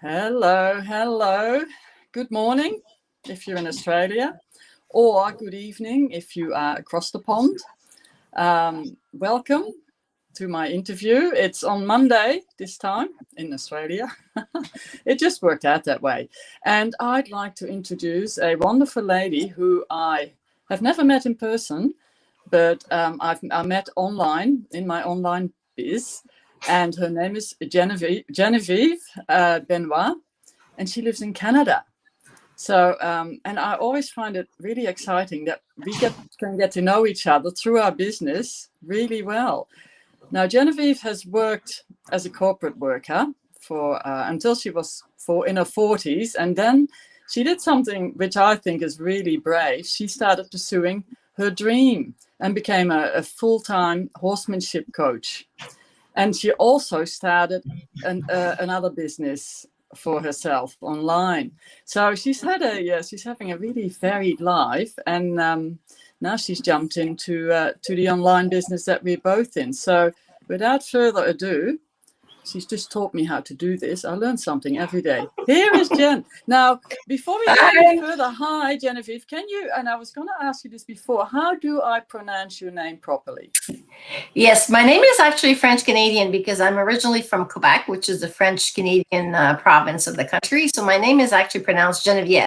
Hello, hello. Good morning if you're in Australia, or good evening if you are across the pond. Welcome to my interview. It's on Monday this time in Australia. It just worked out that way. And I'd like to introduce a wonderful lady who I have never met in person, but I met online in my online biz. And her name is Genevieve Benoit, and she lives in Canada. So, and I always find it really exciting that we can get to know each other through our business really well. Now, Genevieve has worked as a corporate worker for until she was in her 40s, and then she did something which I think is really brave. She started pursuing her dream and became a full-time horsemanship coach. And she also started another business for herself online. So she's having a really varied life, and now she's jumped into to the online business that we're both in. So without further ado, she's just taught me how to do this. I learn something every day. Here is Jen. Now, before we go any further, hi, Genevieve. Can you, and I was going to ask you this before, how do I pronounce your name properly? Yes, my name is actually French-Canadian because I'm originally from Quebec, which is the French-Canadian province of the country. So my name is actually pronounced Genevieve.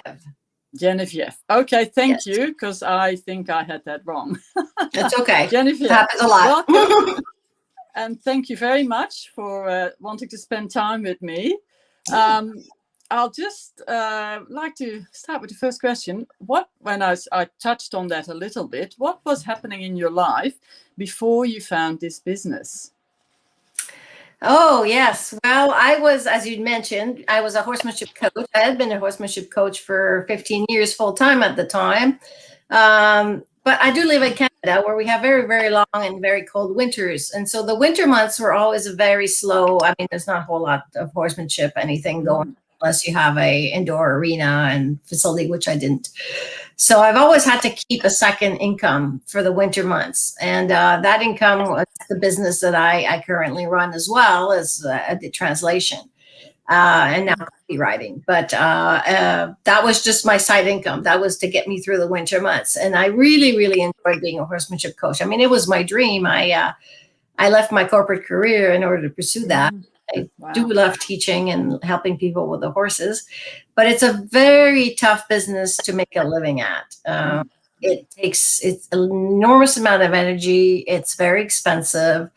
Genevieve. Okay, thank you, because I think I had that wrong. That's okay. Genevieve. It happens a lot. Welcome. And thank you very much for wanting to spend time with me. I'll just like to start with the first question. When I touched on that a little bit, what was happening in your life before you found this business? Oh, yes. Well, I was, as you mentioned, I was a horsemanship coach. I had been a horsemanship coach for 15 years full time at the time. But I do live in Canada where we have very, very long and very cold winters. And so the winter months were always very slow. I mean, there's not a whole lot of horsemanship, anything going unless you have a indoor arena and facility, which I didn't. So I've always had to keep a second income for the winter months. And that income was the business that I currently run, as well as the translation. And now copywriting. But that was just my side income. That was to get me through the winter months. And I really, really enjoyed being a horsemanship coach. I mean, it was my dream. I left my corporate career in order to pursue that. I do love teaching and helping people with the horses, but it's a very tough business to make a living at. It's an enormous amount of energy. It's very expensive.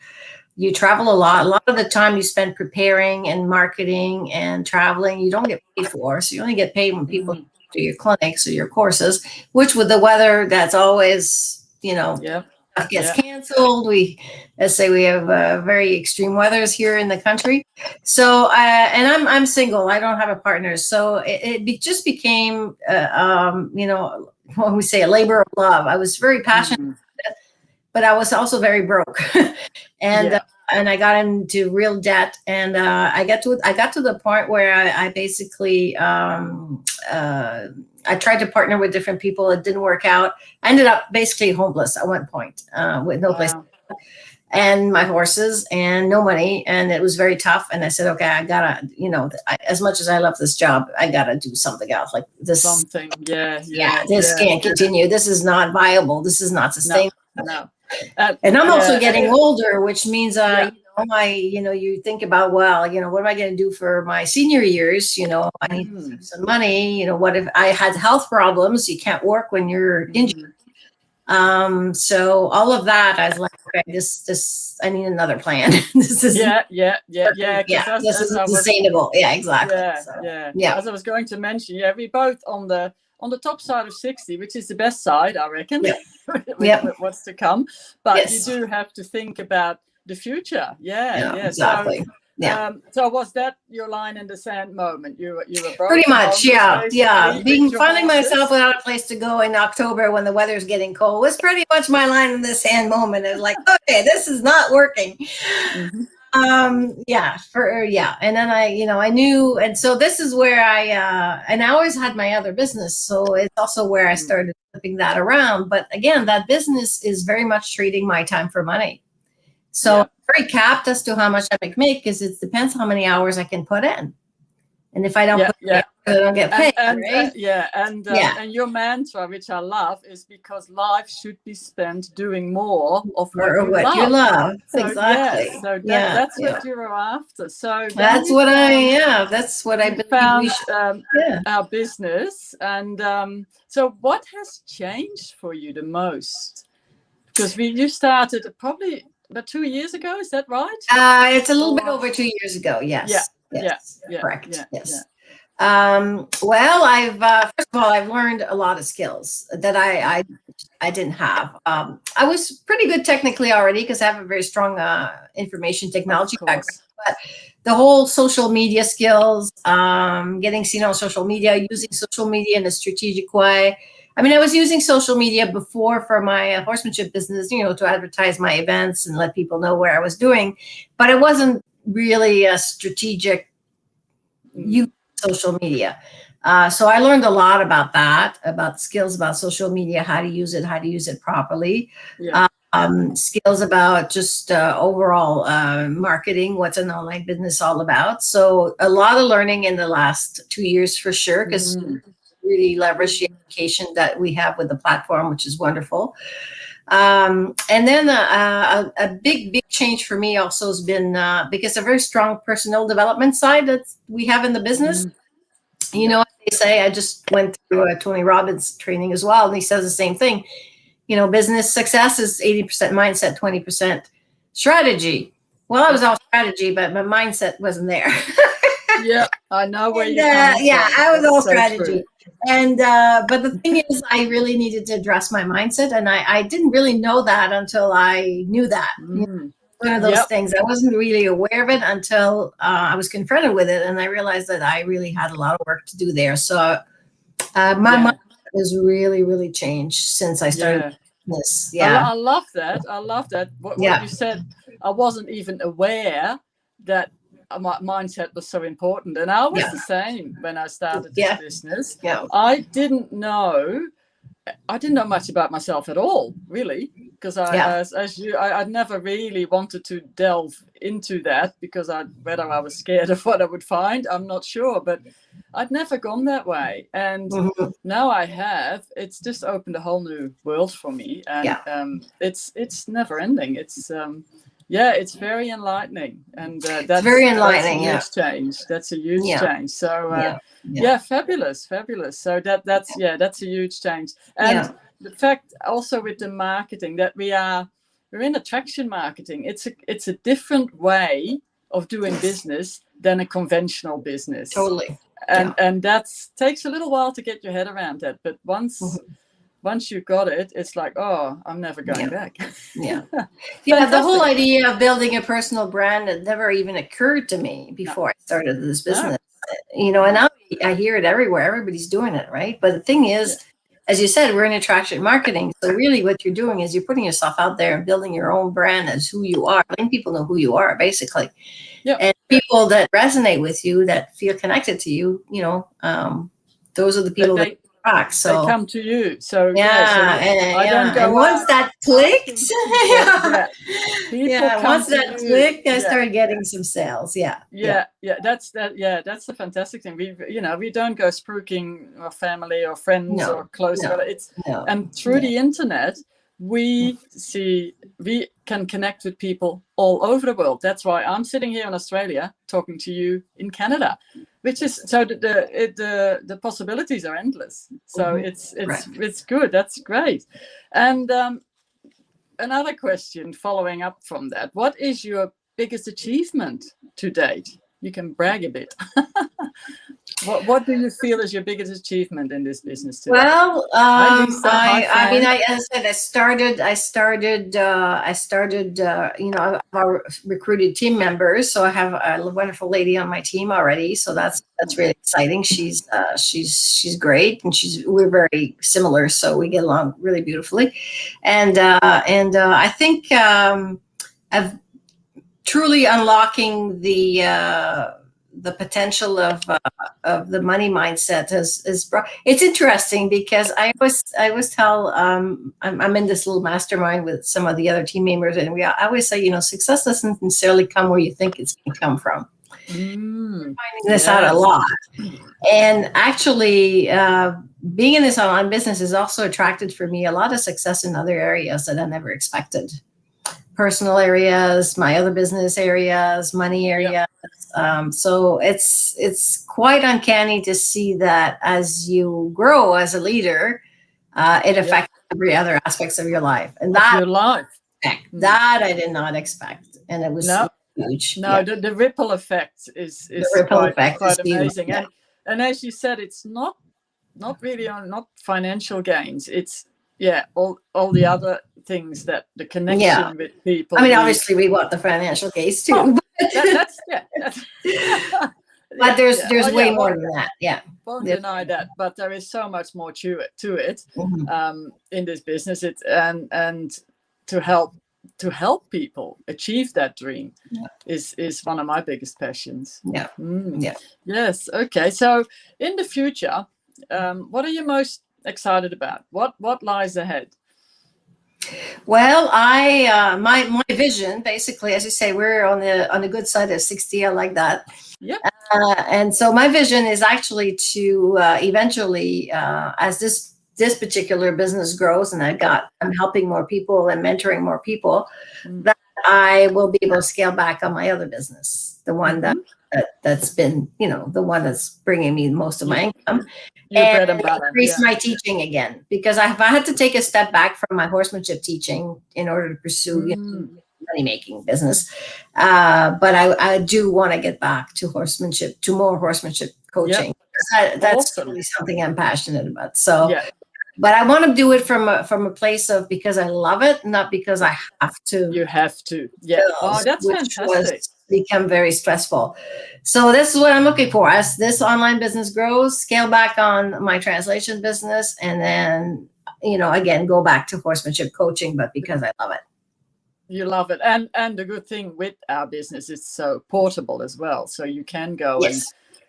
You travel a lot. A lot of the time you spend preparing and marketing and traveling, you don't get paid for. So you only get paid when people do your clinics or your courses, which with the weather, that's always, gets canceled. We, let's say, we have very extreme weathers here in the country. So, and I'm single. I don't have a partner. So it just became, when we say a labor of love. I was very passionate, but I was also very broke, and I got into real debt, and I got to the point where I basically I tried to partner with different people. It didn't work out. I ended up basically homeless at one point with no place, and my horses and no money, and it was very tough. And I said, okay, I gotta, as much as I love this job, I gotta do something else. Like this, this can't continue. This is not viable. This is not sustainable. No. And I'm also getting older, which means you think about, well, what am I going to do for my senior years? I need to save some money. What if I had health problems? You can't work when you're injured. So all of that, I was like, okay, this I need another plan. This is this isn't sustainable. Yeah, exactly. As I was going to mention, we both on the top side of 60, which is the best side, I reckon, with what's to come. But you do have to think about the future. Exactly. So was that your line in the sand moment? You were broke. Pretty much, finding myself without a place to go in October when the weather's getting cold was pretty much my line in the sand moment. It was like, okay, this is not working. And then I knew, and so this is where and I always had my other business, so it's also where I started flipping that around. But again, that business is very much trading my time for money. So I'm very capped as to how much I can make, because it depends how many hours I can put in. And if I don't put in the effort, I don't get paid, right? And your mantra, which I love, is because life should be spent doing more of what you love. So exactly. That's what you were after. So that's what I found our business. And so what has changed for you the most? Because you started probably about 2 years ago, is that right? It's a little bit over 2 years ago. Yes. Correct. Yes. Well, first of all, I've learned a lot of skills that I didn't have. I was pretty good technically already because I have a very strong information technology background. But the whole social media skills, getting seen on social media, using social media in a strategic way. I mean, I was using social media before for my horsemanship business, to advertise my events and let people know where I was doing, but it wasn't really a strategic use of social media. So I learned a lot about that, about skills about social media, how to use it properly. Skills about just overall marketing, what's an online business all about. So a lot of learning in the last 2 years for sure, because really leverage the education that we have with the platform, which is wonderful. And then a big change for me also has been because a very strong personal development side that we have in the business. They say, I just went through a Tony Robbins training as well, and he says the same thing. Business success is 80% mindset, 20% strategy. Well, I was all strategy, but my mindset wasn't there. I know where you're coming from. I was all strategy. And but the thing is, I really needed to address my mindset, and I didn't really know that until I knew that. One of those things. I wasn't really aware of it until I was confronted with it, and I realized that I really had a lot of work to do there. So my mind has really changed since I started this. I love that. What you said, I wasn't even aware that my mindset was so important, and I was the same when I started this business. I didn't know much about myself at all, really, because I'd never really wanted to delve into that, because whether I was scared of what I would find, I'm not sure, but I'd never gone that way. And now I have. It's just opened a whole new world for me, and it's never ending. It's very enlightening, and that's very enlightening. That's a huge change. That's a huge change. So fabulous. So that's a huge change. And the fact also with the marketing that we're in attraction marketing. It's a different way of doing business than a conventional business. Totally. And that takes a little while to get your head around that, but once you've got it, it's like, oh, I'm never going back. The whole idea of building a personal brand had never even occurred to me before I started this business. And now I hear it everywhere. Everybody's doing it, right? But the thing is, as you said, we're in attraction marketing. So really what you're doing is you're putting yourself out there and building your own brand as who you are, letting people know who you are, basically. And people that resonate with you, that feel connected to you, those are the people that so they come to you. So I don't go. And once that clicks, once that clicked, I started getting some sales. That's the fantastic thing. We don't go spooking our family or friends or close. And through the internet, we can connect with people all over the world. That's why I'm sitting here in Australia talking to you in Canada, which is so the possibilities are endless. So it's good. That's great. And another question following up from that: what is your biggest achievement to date? You can brag a bit. What do you feel is your biggest achievement in this business today? Well, as I said, I started. Our recruited team members. So I have a wonderful lady on my team already. So that's really exciting. She's great, and we're very similar, so we get along really beautifully. And I think I've truly unlocking the potential of the money mindset is it's interesting, because I always tell I'm in this little mastermind with some of the other team members, and I always say, success doesn't necessarily come where you think it's going to come from. Mm, Finding this out a lot. And actually, being in this online business has also attracted for me a lot of success in other areas that I never expected. Personal areas, my other business areas, money areas. So it's quite uncanny to see that as you grow as a leader, it affects every other aspects of your life. And that your life. That I did not expect, and it was huge. No, the ripple effect is quite amazing. And as you said, it's not really not financial gains. It's all the other things, that the connection with people. I mean, obviously we want the financial gains too. Oh, but there's way more than that. Yeah. Won't deny that, but there is so much more to it in this business. It's and to help people achieve that dream is one of my biggest passions. Yes. Okay. So in the future, what are you most excited about? What lies ahead? Well, I my vision, basically, as you say, we're on the good side of 60. I like that. Yeah. And so my vision is actually to eventually, as this particular business grows, and I'm helping more people and mentoring more people, that I will be able to scale back on my other business, the one that's been, the one that's bringing me most of my income, and increase my teaching again, because I had to take a step back from my horsemanship teaching in order to pursue money-making business. But I do want to get back to horsemanship, to more horsemanship coaching. That's really something I'm passionate about. So, but I want to do it from a place of, because I love it, not because I have to. You have to. Yeah. Oh, that's fantastic. Become very stressful. So this is what I'm looking for. As this online business grows, scale back on my translation business, and then, again, go back to horsemanship coaching, but because I love it. You love it. And the good thing with our business, it's so portable as well. So you can go and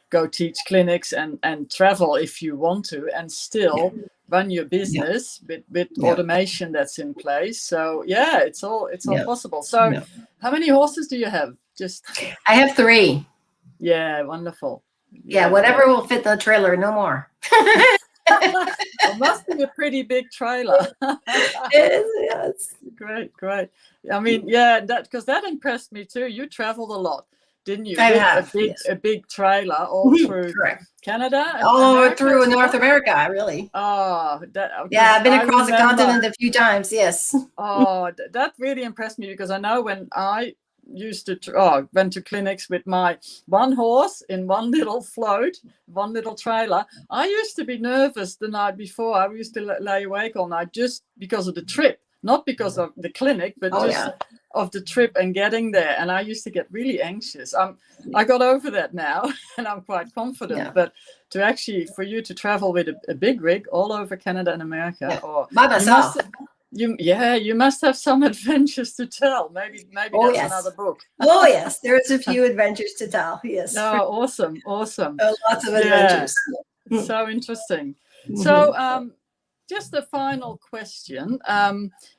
go teach clinics and travel if you want to, and still run your business with automation that's in place. So it's all possible. So how many horses do you have? I have 3. Yeah, wonderful. Yeah, whatever will fit the trailer, no more. It must be a pretty big trailer. Yes. Great. I mean, because that impressed me too. You traveled a lot, didn't you? I have a big trailer all through Canada. All through North America, really. Oh, I've been across the continent a few times. Yes. Oh, that really impressed me, because I know when I used to went to clinics with my one horse in one little float, one little trailer, I used to be nervous the night before. I used to lay awake all night just because of the trip, not because of the clinic, but of the trip and getting there. And I used to get really anxious. I got over that now, and I'm quite confident. But for you to travel with a big rig all over Canada and America, or by myself. You must have some adventures to tell. Maybe that's another book. Oh yes, there's a few adventures to tell. Yes. Oh, awesome. Lots of adventures. So interesting. So just a final question.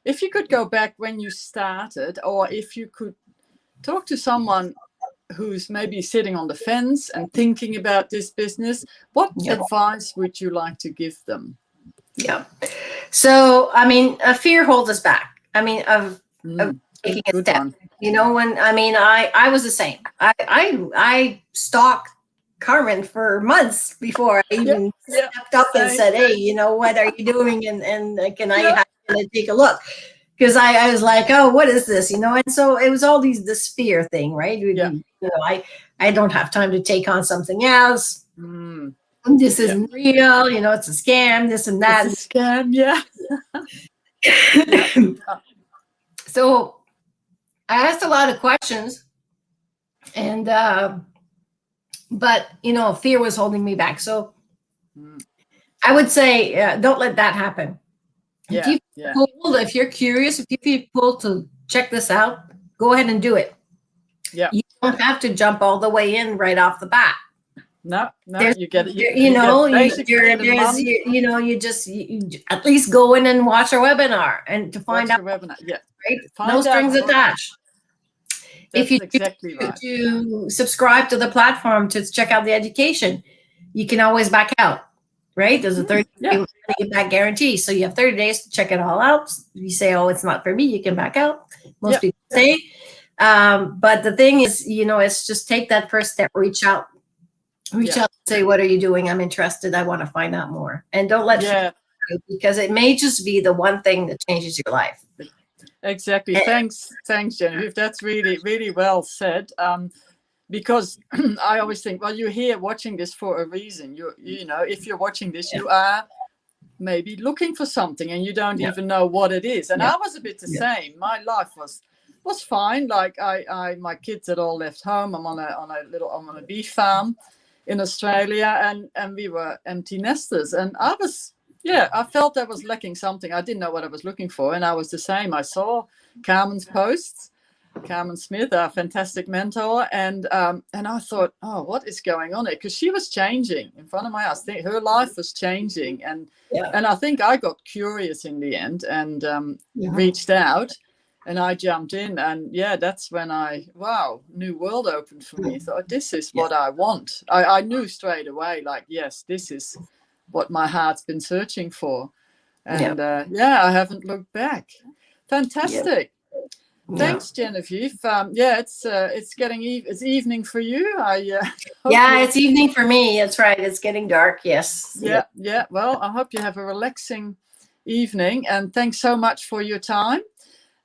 If you could go back when you started, or if you could talk to someone who's maybe sitting on the fence and thinking about this business, what advice would you like to give them? Yeah. So, I mean, fear holds us back. I mean, of taking a step. I was the same. I stalked Carmen for months before I even stepped up and said, "Hey, what are you doing? And can I take a look?" Because I was like, "Oh, what is this?" And so it was all this fear thing, right? I don't have time to take on something else. This isn't real, it's a scam, this and that. It's a scam, yeah. So I asked a lot of questions, and but fear was holding me back. So I would say don't let that happen. If you're curious, if you feel pulled to check this out, go ahead and do it. Yeah. You don't have to jump all the way in right off the bat. No, you get it. You just at least go in and watch our webinar and to find out. Webinar. Yeah. Right? No strings attached. If That's you exactly right. to subscribe to the platform to check out the education, you can always back out, right? There's a 30-day money back guarantee. So you have 30 days to check it all out. If you say, oh, it's not for me, you can back out. Most people say. But the thing is, it's just take that first step, reach out, say, what are you doing? I'm interested. I want to find out more. And don't let fear you, because it may just be the one thing that changes your life. Exactly. Thanks, Genevieve. That's really, really well said. Because I always think, well, you're here watching this for a reason. If you're watching this, you are maybe looking for something and you don't even know what it is. And I was a bit the same. My life was fine. Like my kids had all left home. I'm on a beef farm in Australia, and we were empty nesters. And I felt I was lacking something. I didn't know what I was looking for, and I was the same. I saw Carmen's posts, Carmen Smith, our fantastic mentor, and I thought, oh, what is going on there? Because she was changing in front of my eyes. Her life was changing, and I think I got curious in the end and reached out, and I jumped in, and that's when new world opened for me. I thought, this is what I want. I knew straight away, like, yes, this is what my heart's been searching for, and I haven't looked back. Fantastic. Thanks, Genevieve. It's evening for you. It's evening for me. That's right. It's getting dark. Yes. Yeah. Well, I hope you have a relaxing evening, and thanks so much for your time.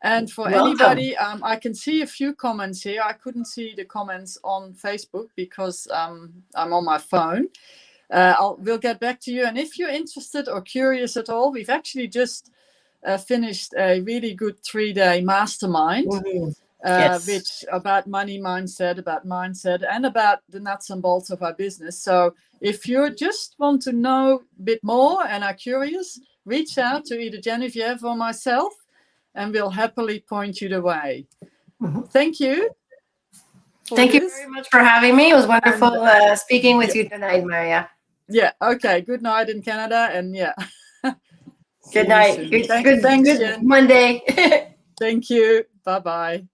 And for anybody, I can see a few comments here. I couldn't see the comments on Facebook because I'm on my phone. We'll get back to you. And if you're interested or curious at all, we've actually just finished a really good 3-day mastermind, which about money mindset, and about the nuts and bolts of our business. So if you just want to know a bit more and are curious, reach out to either Genevieve or myself, and we'll happily point you the way. Thank you. Thank you very much for having me. It was wonderful speaking with you tonight, Maria. Yeah. Okay. Good night in Canada, and good night. Good Thanks, Monday. Thank you. Bye-bye.